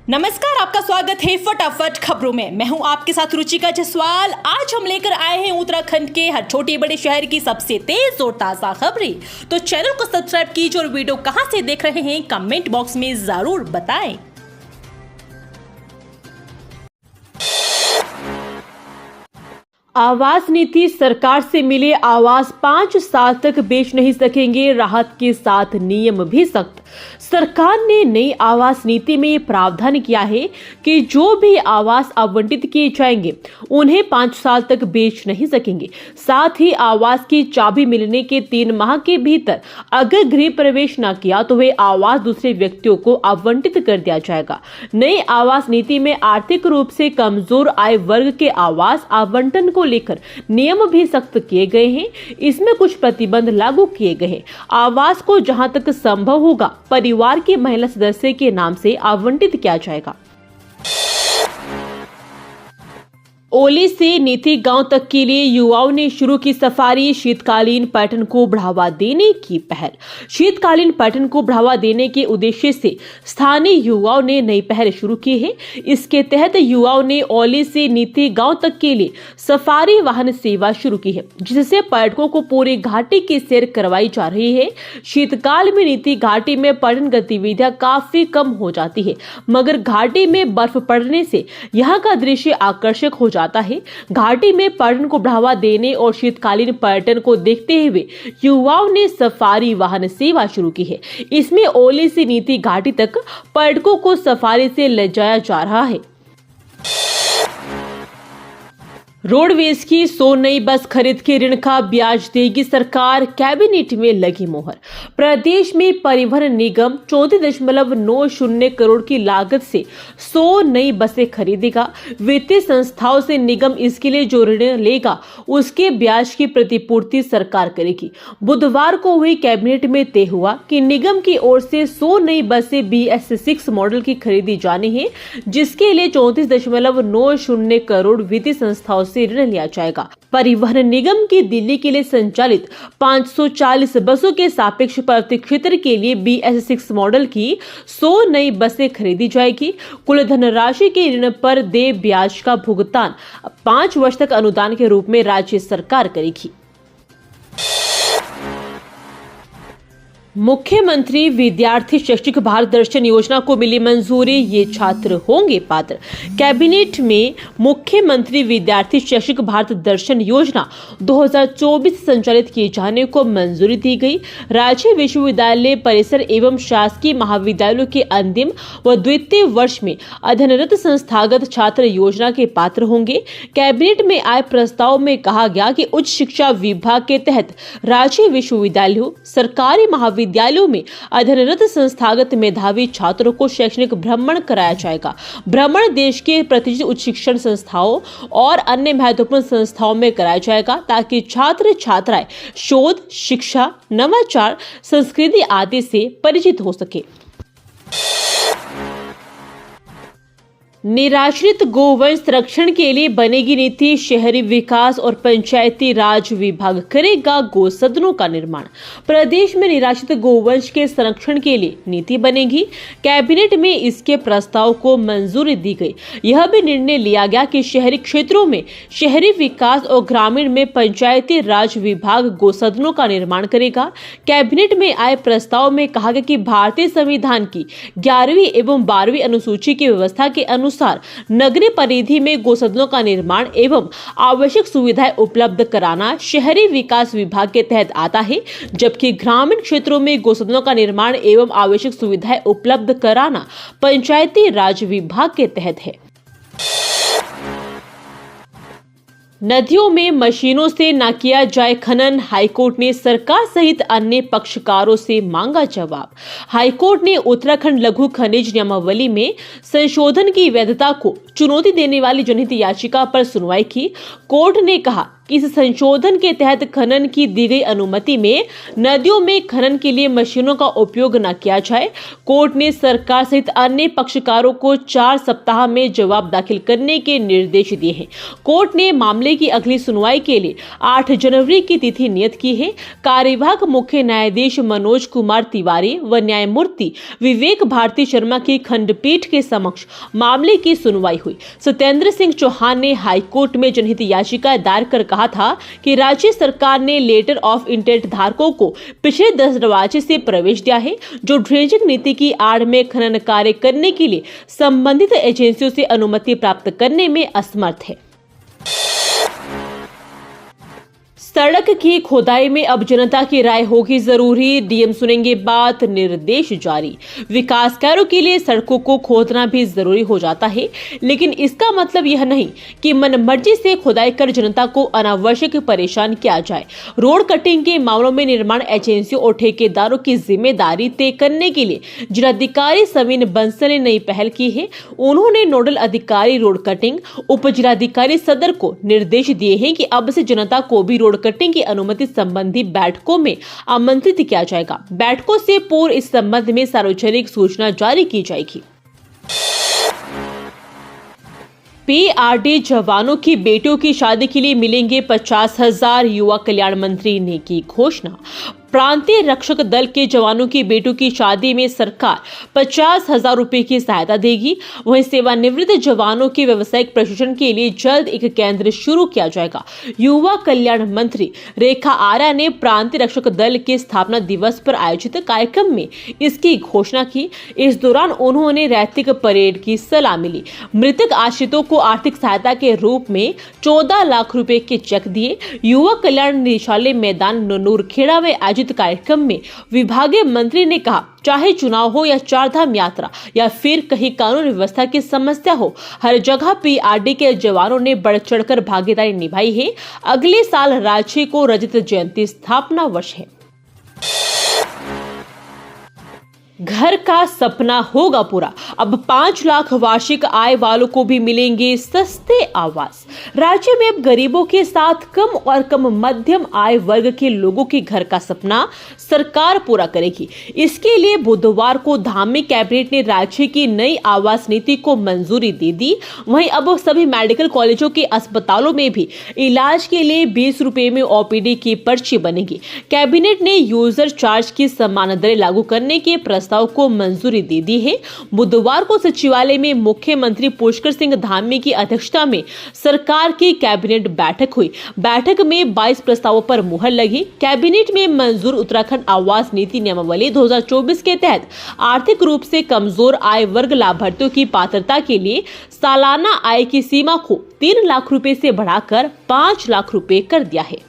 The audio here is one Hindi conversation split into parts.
नमस्कार, आपका स्वागत है फटाफट खबरों में। मैं हूं आपके साथ रुचिका जसवाल। आज हम लेकर आए हैं उत्तराखंड के हर छोटे बड़े शहर की सबसे तेज और ताजा खबरें। तो चैनल को सब्सक्राइब कीजिए और वीडियो कहां से देख रहे हैं कमेंट बॉक्स में जरूर बताएं। आवास नीति, सरकार से मिले आवास 5 साल तक बेच नहीं सकेंगे, राहत के साथ नियम भी सख्त। सरकार ने नई आवास नीति में ये प्रावधान किया है कि जो भी आवास आवंटित किए जाएंगे उन्हें 5 साल तक बेच नहीं सकेंगे। साथ ही आवास की चाबी मिलने के 3 माह के भीतर अगर गृह प्रवेश न किया तो वे आवास दूसरे व्यक्तियों को आवंटित कर दिया जाएगा। नई आवास नीति में आर्थिक रूप से कमजोर आय वर्ग के आवास आवंटन को लेकर नियम भी सख्त किए गए हैं। इसमें कुछ प्रतिबंध लागू किए गए हैं। आवास को जहां तक संभव होगा परिवार के महिला सदस्य के नाम से आवंटित किया जाएगा। ओली से नीति गांव तक के लिए युवाओं ने शुरू की सफारी। शीतकालीन पर्यटन को बढ़ावा देने की पहल। शीतकालीन पर्यटन को बढ़ावा देने के उद्देश्य से स्थानीय युवाओं ने नई पहल शुरू की है। इसके तहत युवाओं ने ओली से नीति गांव तक के लिए सफारी वाहन सेवा शुरू की है, जिससे पर्यटकों को पूरी घाटी की सैर करवाई जा रही है। शीतकाल में नीति घाटी में पर्यटन गतिविधियां काफी कम हो जाती है, मगर घाटी में बर्फ पड़ने से यहाँ का दृश्य आकर्षक हो जाता है। घाटी में पर्यटन को बढ़ावा देने और शीतकालीन पर्यटन को देखते हुए युवाओं ने सफारी वाहन सेवा शुरू की है। इसमें ओली से नीति घाटी तक पर्यटकों को सफारी से ले जाया जा रहा है। रोडवेज की 100 नई बस खरीद के ऋण का ब्याज देगी सरकार, कैबिनेट में लगी मोहर। प्रदेश में परिवहन निगम 34.90 करोड़ की लागत से 100 नई बसें खरीदेगा। वित्तीय संस्थाओं से निगम इसके लिए जो ऋण लेगा उसके ब्याज की प्रतिपूर्ति सरकार करेगी। बुधवार को हुई कैबिनेट में तय हुआ कि निगम की ओर से 100 नई बसें BS6 मॉडल की खरीदी जानी है, जिसके लिए 34.90 करोड़ वित्तीय संस्थाओं से ऋण लिया जाएगा। परिवहन निगम की दिल्ली के लिए संचालित 540 बसों के सापेक्ष प्रति क्षेत्र के लिए BS6 मॉडल की 100 नई बसें खरीदी जाएगी। कुल धनराशि के ऋण पर देय ब्याज का भुगतान 5 वर्ष तक अनुदान के रूप में राज्य सरकार करेगी। मुख्यमंत्री विद्यार्थी शैक्षिक भारत दर्शन योजना को मिली मंजूरी, ये छात्र होंगे पात्र। कैबिनेट में मुख्यमंत्री विद्यार्थी शैक्षिक भारत दर्शन योजना 2024 संचालित किए जाने को मंजूरी दी गई। राज्य विश्वविद्यालय परिसर एवं शासकीय महाविद्यालयों के अंतिम व द्वितीय वर्ष में अध्ययनरत संस्थागत छात्र योजना के पात्र होंगे। कैबिनेट में आए प्रस्ताव में कहा गया कि उच्च शिक्षा विभाग के तहत राज्य विश्वविद्यालयों, सरकारी महाविद्यालयों में अध्ययनरत संस्थागत मेधावी छात्रों को शैक्षणिक भ्रमण कराया जाएगा। भ्रमण देश के प्रतिष्ठित उच्च शिक्षण संस्थाओं और अन्य महत्वपूर्ण संस्थाओं में कराया जाएगा, ताकि छात्र छात्राएं शोध, शिक्षा, नवाचार, संस्कृति आदि से परिचित हो सके। निराश्रित गोवंश संरक्षण के लिए बनेगी नीति। शहरी विकास और पंचायती राज विभाग करेगा गौसदनों का निर्माण। प्रदेश में निराश्रित गोवंश के संरक्षण के लिए नीति बनेगी। कैबिनेट में इसके प्रस्ताव को मंजूरी दी गई। यह भी निर्णय लिया गया कि शहरी क्षेत्रों में शहरी विकास और ग्रामीण में पंचायती राज विभाग गौसदनों का निर्माण करेगा। कैबिनेट में आए प्रस्ताव में कहा गया कि भारतीय संविधान की 11वीं एवं 12वीं अनुसूची की व्यवस्था के अनुसार नगरीय परिधि में गौसदनों का निर्माण एवं आवश्यक सुविधाएं उपलब्ध कराना शहरी विकास विभाग के तहत आता है, जबकि ग्रामीण क्षेत्रों में गौसदनों का निर्माण एवं आवश्यक सुविधाएं उपलब्ध कराना पंचायती राज विभाग के तहत है। नदियों में मशीनों से न किया जाए खनन, हाईकोर्ट ने सरकार सहित अन्य पक्षकारों से मांगा जवाब। हाईकोर्ट ने उत्तराखंड लघु खनिज नियमावली में संशोधन की वैधता को चुनौती देने वाली जनहित याचिका पर सुनवाई की। कोर्ट ने कहा कि इस संशोधन के तहत खनन की दी गई अनुमति में नदियों में खनन के लिए मशीनों का उपयोग न किया जाए। कोर्ट ने सरकार सहित अन्य पक्षकारों को 4 सप्ताह में जवाब दाखिल करने के निर्देश दिए हैं। कोर्ट ने मामले की अगली सुनवाई के लिए 8 जनवरी की तिथि नियत की है। कार्यवाहक मुख्य न्यायाधीश मनोज कुमार तिवारी व न्यायमूर्ति विवेक भारती शर्मा की खंडपीठ के समक्ष मामले की सुनवाई हुई। सत्येंद्र सिंह चौहान ने हाईकोर्ट में जनहित याचिका दायर कर कहा था कि राज्य सरकार ने लेटर ऑफ इंटेंट धारकों को पिछले 10 दरवाजे से प्रवेश दिया है, जो ड्रेजिंग नीति की आड़ में खनन कार्य करने के लिए संबंधित एजेंसियों से अनुमति प्राप्त करने में असमर्थ है। सड़क की खोदाई में अब जनता की राय होगी जरूरी, डीएम सुनेंगे बात, निर्देश जारी। विकास कार्यों के लिए सड़कों को खोदना भी जरूरी हो जाता है, लेकिन इसका मतलब यह नहीं कि मनमर्जी से खुदाई कर जनता को अनावश्यक परेशान किया जाए। रोड कटिंग के मामलों में निर्माण एजेंसियों और ठेकेदारों की जिम्मेदारी तय करने के लिए जिलाधिकारी समीन बंसल ने नई पहल की है। उन्होंने नोडल अधिकारी रोड कटिंग, उप जिलाधिकारी सदर को निर्देश दिए हैं कि अब से जनता को भी रोड कटिंग की अनुमति संबंधी बैठकों में आमंत्रित किया जाएगा। बैठकों से पूर्व इस संबंध में सार्वजनिक सूचना जारी की जाएगी। पीआरडी जवानों की बेटियों की शादी के लिए मिलेंगे 50,000, युवा कल्याण मंत्री ने की घोषणा। प्रांतीय रक्षक दल के जवानों की बेटियों की शादी में सरकार 50,000 रुपए की सहायता देगी। वहीं सेवानिवृत्त जवानों के व्यावसायिक प्रशिक्षण के लिए जल्द एक केंद्र शुरू किया जाएगा। युवा कल्याण मंत्री रेखा आर्या ने प्रांतीय रक्षक दल के स्थापना दिवस पर आयोजित कार्यक्रम में इसकी घोषणा की। इस दौरान उन्होंने रैतिक परेड की सलामी ली। मृतक आश्रितों को आर्थिक सहायता के रूप में 14 लाख रुपए के चेक दिए। युवा कल्याण निदेशालय मैदान नूरखेड़ा में कार्यक्रम में विभागीय मंत्री ने कहा, चाहे चुनाव हो या चारधाम यात्रा या फिर कहीं कानून व्यवस्था की समस्या हो, हर जगह पीआरडी के जवानों ने बढ़ चढ़कर भागीदारी निभाई है। अगले साल राज्य को रजत जयंती स्थापना वर्ष है। घर का सपना होगा पूरा, अब 5 लाख वार्षिक आय वालों को भी मिलेंगे सस्ते आवास। राज्य में अब गरीबों के साथ कम और कम मध्यम आय वर्ग के लोगों के घर का सपना सरकार पूरा करेगी। इसके लिए बुधवार को धामी कैबिनेट ने राज्य की नई आवास नीति को मंजूरी दे दी। वहीं अब सभी मेडिकल कॉलेजों के अस्पतालों में भी इलाज के लिए 20 रुपए में ओपीडी की पर्ची बनेगी। कैबिनेट ने यूजर चार्ज की समान दरें लागू करने के प्रस्ताव को मंजूरी दे दी है। बुधवार को सचिवालय में मुख्यमंत्री पुष्कर सिंह धामी की अध्यक्षता में सरकार की कैबिनेट बैठक हुई। बैठक में 22 प्रस्तावों पर मुहर लगी। कैबिनेट में मंजूर उत्तराखंड आवास नीति नियमावली 2024 के तहत आर्थिक रूप से कमजोर आय वर्ग लाभार्थियों की पात्रता के लिए सालाना आय की सीमा को 3 लाख रुपए से बढ़ाकर 5 लाख रुपए कर दिया है।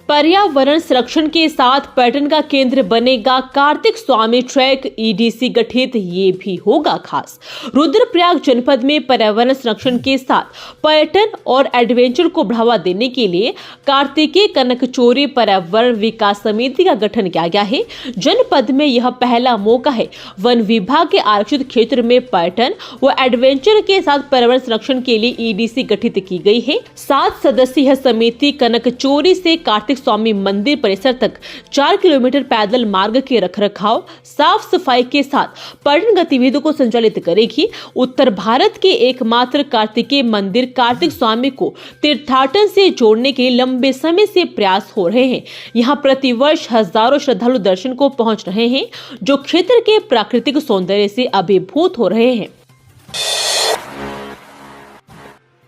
पर्यावरण संरक्षण के साथ पर्यटन का केंद्र बनेगा कार्तिक स्वामी ट्रैक, ईडीसी गठित, ये भी होगा खास। रुद्रप्रयाग जनपद में पर्यावरण संरक्षण के साथ पर्यटन और एडवेंचर को बढ़ावा देने के लिए कार्तिकेय कनकचोरी पर्यावरण विकास समिति का गठन किया गया है। जनपद में यह पहला मौका है। वन विभाग के आरक्षित क्षेत्र में पर्यटन व एडवेंचर के साथ पर्यावरण संरक्षण के लिए ईडीसी गठित की गई है। 7 सदस्यीय समिति कनकचोरी से कार्तिक स्वामी मंदिर परिसर तक 4 किलोमीटर पैदल मार्ग के रखरखाव, साफ सफाई के साथ पर्यटन गतिविधियों को संचालित करेगी। उत्तर भारत के एकमात्र कार्तिकेय मंदिर कार्तिक स्वामी को तीर्थाटन से जोड़ने के लिए लंबे समय से प्रयास हो रहे हैं। यहाँ प्रतिवर्ष हजारों श्रद्धालु दर्शन को पहुंच रहे हैं, जो क्षेत्र के प्राकृतिक सौंदर्य से अभिभूत हो रहे हैं।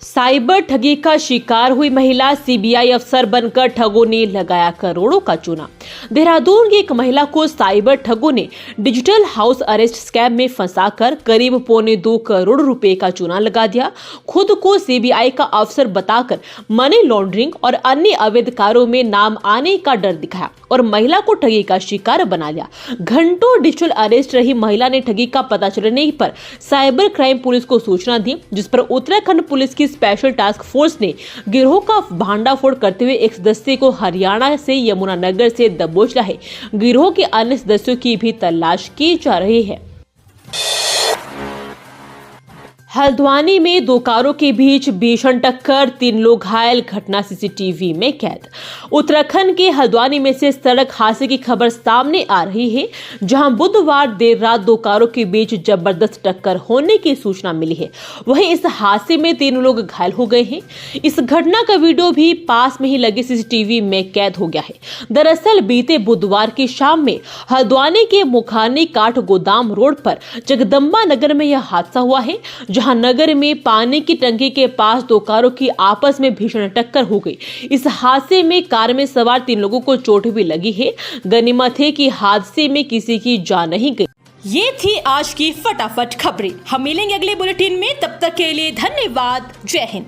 साइबर ठगी का शिकार हुई महिला, सीबीआई अफसर बनकर ठगों ने लगाया करोड़ों का चूना। देहरादून की एक महिला को साइबर ठगों ने डिजिटल हाउस अरेस्ट स्कैम में फंसाकर करीब 2.25 करोड़ रुपए का चूना लगा दिया। खुद को सीबीआई का अफसर बताकर मनी लॉन्ड्रिंग और अन्य अवैध कारों में नाम आने का डर दिखाया और महिला को ठगी का शिकार बना लिया। घंटों डिजिटल अरेस्ट रही महिला ने ठगी का पता चलने पर साइबर क्राइम पुलिस को सूचना दी, जिस पर उत्तराखंड पुलिस की स्पेशल टास्क फोर्स ने गिरोह का भांडाफोड़ करते हुए एक सदस्य को हरियाणा से यमुनानगर से दबोच लिया है। गिरोह के अन्य सदस्यों की भी तलाश की जा रही है। हल्द्वानी में दो कारों के बीच भीषण टक्कर, 3 लोग घायल, घटना सीसीटीवी में कैद। उत्तराखंड के हल्द्वानी में से सड़क हादसे की खबर सामने आ रही है, जहां बुधवार देर रात दो कारों के बीच जबरदस्त टक्कर होने की सूचना मिली है। वहीं इस हादसे में 3 लोग घायल हो गए हैं। इस घटना का वीडियो भी पास में ही लगे सीसीटीवी में कैद हो गया है। दरअसल बीते बुधवार की शाम में हल्द्वानी के मुखानी काठ गोदाम रोड पर जगदम्बा नगर में यह हादसा हुआ है, जहां नगर में पानी की टंकी के पास दो कारों की आपस में भीषण टक्कर हो गई। इस हादसे में कार में सवार 3 लोगों को चोट भी लगी है। गनीमत है कि हादसे में किसी की जान नहीं गई। ये थी आज की फटाफट खबरें। हम मिलेंगे अगले बुलेटिन में, तब तक के लिए धन्यवाद। जय हिंद।